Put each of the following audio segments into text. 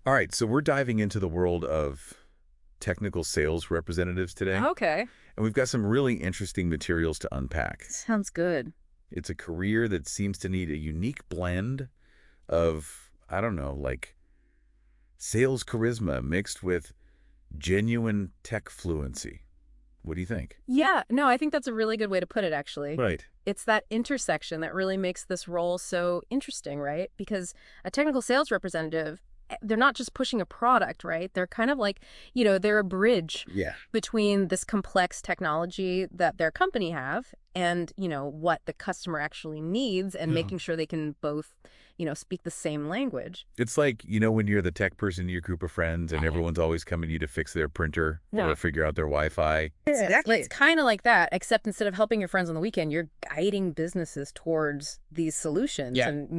All right, so we're diving into the world of technical sales representatives today, Okay. and we've got some really interesting materials to unpack. Sounds good. It's a career that seems to need a unique blend of, I don't know, like sales charisma mixed with genuine tech fluency. What do you think? Yeah, no, I think that's a really good way to put it, actually. Right. It's that intersection that really makes this role so interesting, right? Because a technical sales representative, they're not just pushing a product, right? They're kind of like, they're a bridge Yeah. between this complex technology that their company have and, what the customer actually needs and Yeah. making sure they can both, speak the same language. It's like, when you're the tech person in your group of friends and everyone's always coming to you to fix their printer Yeah. or figure out their Wi-Fi. Exactly. It's kind of like that, except instead of helping your friends on the weekend, you're guiding businesses towards these solutions Yeah. and,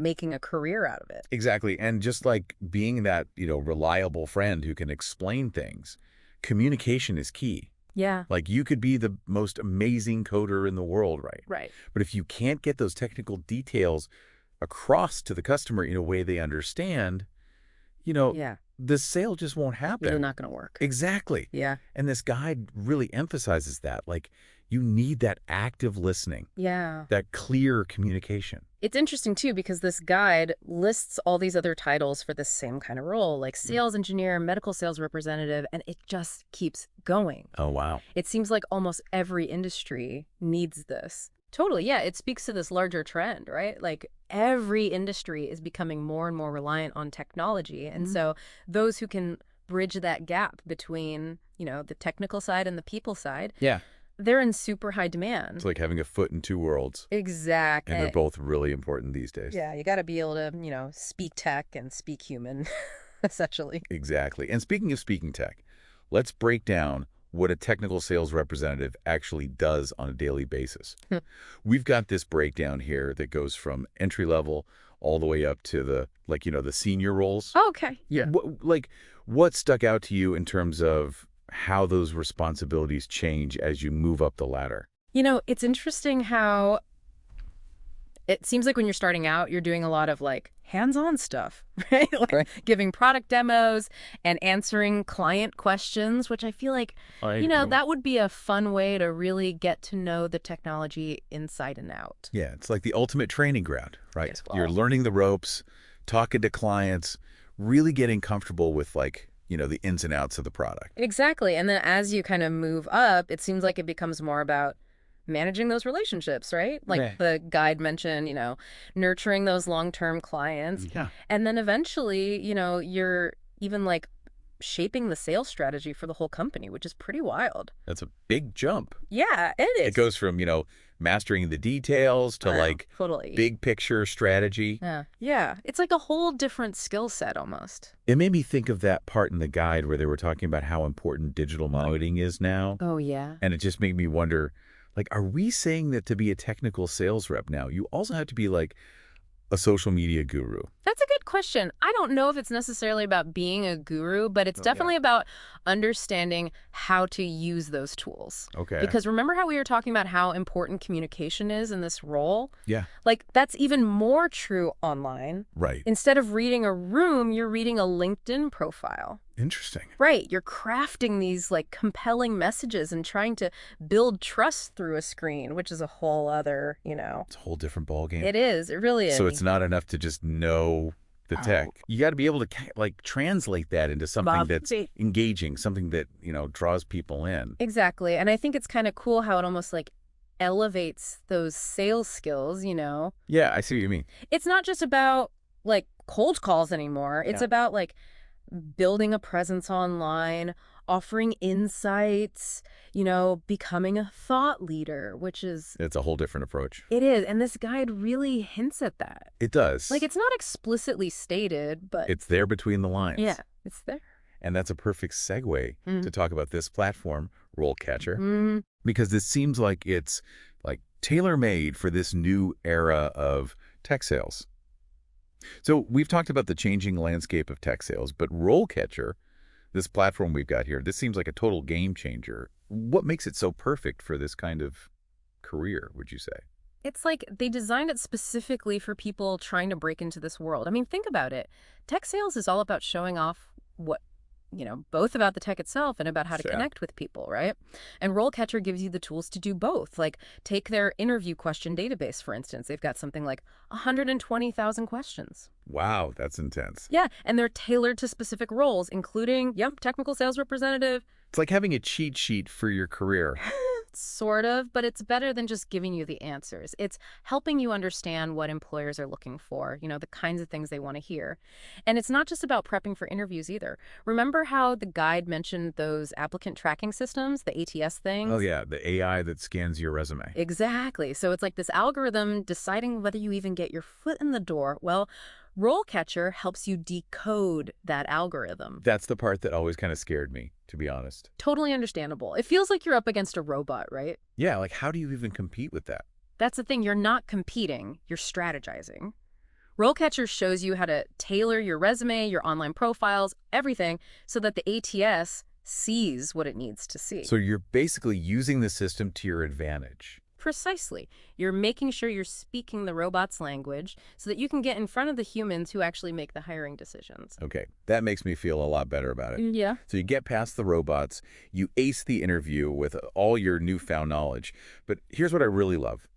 making a career out of it. Exactly. And just like being that, reliable friend who can explain things, communication is key. Yeah. Like you could be the most amazing coder in the world, right? Right. But if you can't get those technical details across to the customer in a way they understand, Yeah. the sale just won't Really happen. not going to work. Exactly. Yeah. And this guide really emphasizes that. Like you need that active listening, Yeah. that clear communication. It's interesting, too, because this guide lists all these other titles for the same kind of role, like sales engineer, medical sales representative, and it just keeps going. Oh, wow. It seems like almost every industry needs this. Totally, yeah. It speaks to this larger trend, right? Like every industry is becoming more and more reliant on technology. And so those who can bridge that gap between, the technical side and the people side, Yeah. they're in super high demand. It's like having a foot in two worlds. Exactly. And they're both really important these days. Yeah, you got to be able to, speak tech and speak human, essentially. Exactly. And speaking of speaking tech, let's break down what a technical sales representative actually does on a daily basis. We've got this breakdown here that goes from entry level all the way up to the senior roles. Okay. Yeah. What stuck out to you in terms of how those responsibilities change as you move up the ladder? It's interesting how it seems like when you're starting out, you're doing a lot of like hands-on stuff, right? Like Right. giving product demos and answering client questions, which I feel like, that would be a fun way to really get to know the technology inside and out. Yeah, it's like the ultimate training ground, right? Yes, You're well. learning the ropes, talking to clients, really getting comfortable with the ins and outs of the product. Exactly. And then as you kind of move up, it seems like it becomes more about managing those relationships, right? Like Right. the guide mentioned, nurturing those long-term clients. Yeah. And then eventually, you're even like shaping the sales strategy for the whole company, which is pretty wild. That's a big jump. Yeah, it is. It goes from, mastering the details to like Totally. big picture strategy. Yeah. Yeah. It's like a whole different skill set almost. It made me think of that part in the guide where they were talking about how important digital marketing is now. Oh, yeah. And it just made me wonder, like, are we saying that to be a technical sales rep now, you also have to be like a social media guru? That's a good question. I don't know if it's necessarily about being a guru, but it's definitely about understanding how to use those tools. Okay. Because remember how we were talking about how important communication is in this role? Yeah. Like, that's even more true online. Right. Instead of reading a room, you're reading a LinkedIn profile. Interesting. Right. You're crafting these like compelling messages and trying to build trust through a screen, which is a whole other, It's a whole different ballgame. It is. It really is. So it's not enough to just know the tech. You got to be able to translate that into something that's engaging, something that, draws people in. Exactly. And I think it's kind of cool how it almost like elevates those sales skills, Yeah, I see what you mean. It's not just about like cold calls anymore. It's about like building a presence online, offering insights, becoming a thought leader, which is, It's a whole different approach. it is. And this guide really hints at that. It does. Like it's not explicitly stated, but It's there between the lines. yeah, it's there. And that's a perfect segue to talk about this platform, RoleCatcher, Mm, because this seems like it's like tailor-made for this new era of tech sales. So we've talked about the changing landscape of tech sales, but RoleCatcher, this platform we've got here, this seems like a total game changer. What makes it so perfect for this kind of career, would you say? It's like they designed it specifically for people trying to break into this world. I mean, think about it. Tech sales is all about showing off what, both about the tech itself and about how to Yeah. connect with people, right? And RoleCatcher gives you the tools to do both. Like, take their interview question database, for instance. They've got something like 120,000 questions. Wow, that's intense. Yeah, and they're tailored to specific roles, including, technical sales representative. It's like having a cheat sheet for your career. Sort of, but it's better than just giving you the answers. It's helping you understand what employers are looking for, the kinds of things they want to hear. And it's not just about prepping for interviews either. Remember how the guide mentioned those applicant tracking systems, the ATS Oh, things? yeah, the AI that scans your resume. Exactly. So it's like this algorithm deciding whether you even get your foot in the door. Well, RoleCatcher helps you decode that algorithm. That's the part that always kind of scared me, to be honest. Totally understandable. It feels like you're up against a robot, right? Yeah, like how do you even compete with that? That's the thing. You're not competing, you're strategizing. RoleCatcher shows you how to tailor your resume, your online profiles, everything, so that the ATS sees what it needs to see. So you're basically using the system to your advantage. Precisely. You're making sure you're speaking the robot's language so that you can get in front of the humans who actually make the hiring decisions. Okay, that makes me feel a lot better about it. Yeah. So you get past the robots, you ace the interview with all your newfound knowledge. But here's what I really love.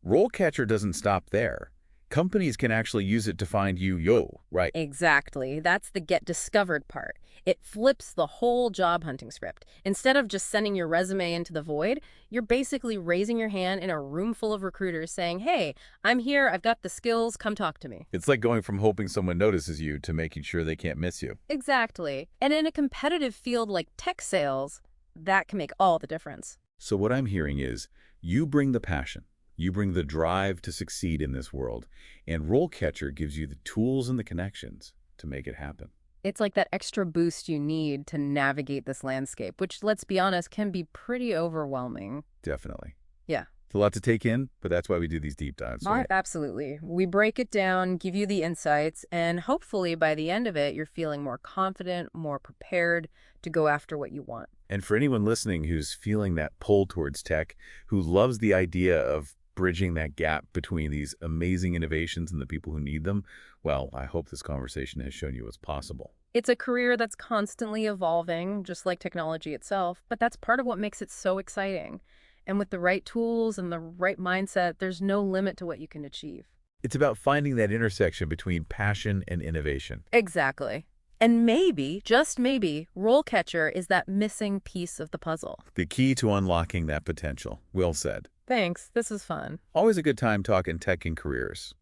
RoleCatcher doesn't stop there. Companies can actually use it to find you, right? Exactly. That's the get discovered part. It flips the whole job hunting script. Instead of just sending your resume into the void, you're basically raising your hand in a room full of recruiters saying, hey, I'm here, I've got the skills, come talk to me. It's like going from hoping someone notices you to making sure they can't miss you. Exactly. And in a competitive field like tech sales, that can make all the difference. So what I'm hearing is you bring the passion. You bring the drive to succeed in this world, and RoleCatcher gives you the tools and the connections to make it happen. It's like that extra boost you need to navigate this landscape, which, let's be honest, can be pretty overwhelming. Definitely. Yeah. It's a lot to take in, but that's why we do these deep dives, right? Absolutely. We break it down, give you the insights, and hopefully by the end of it, you're feeling more confident, more prepared to go after what you want. And for anyone listening who's feeling that pull towards tech, who loves the idea of bridging that gap between these amazing innovations and the people who need them, well, I hope this conversation has shown you what's possible. It's a career that's constantly evolving, just like technology itself, but that's part of what makes it so exciting. And with the right tools and the right mindset, there's no limit to what you can achieve. It's about finding that intersection between passion and innovation. Exactly. And maybe, just maybe, RoleCatcher is that missing piece of the puzzle. The key to unlocking that potential. Well said. Thanks. This was fun. Always a good time talking tech and careers.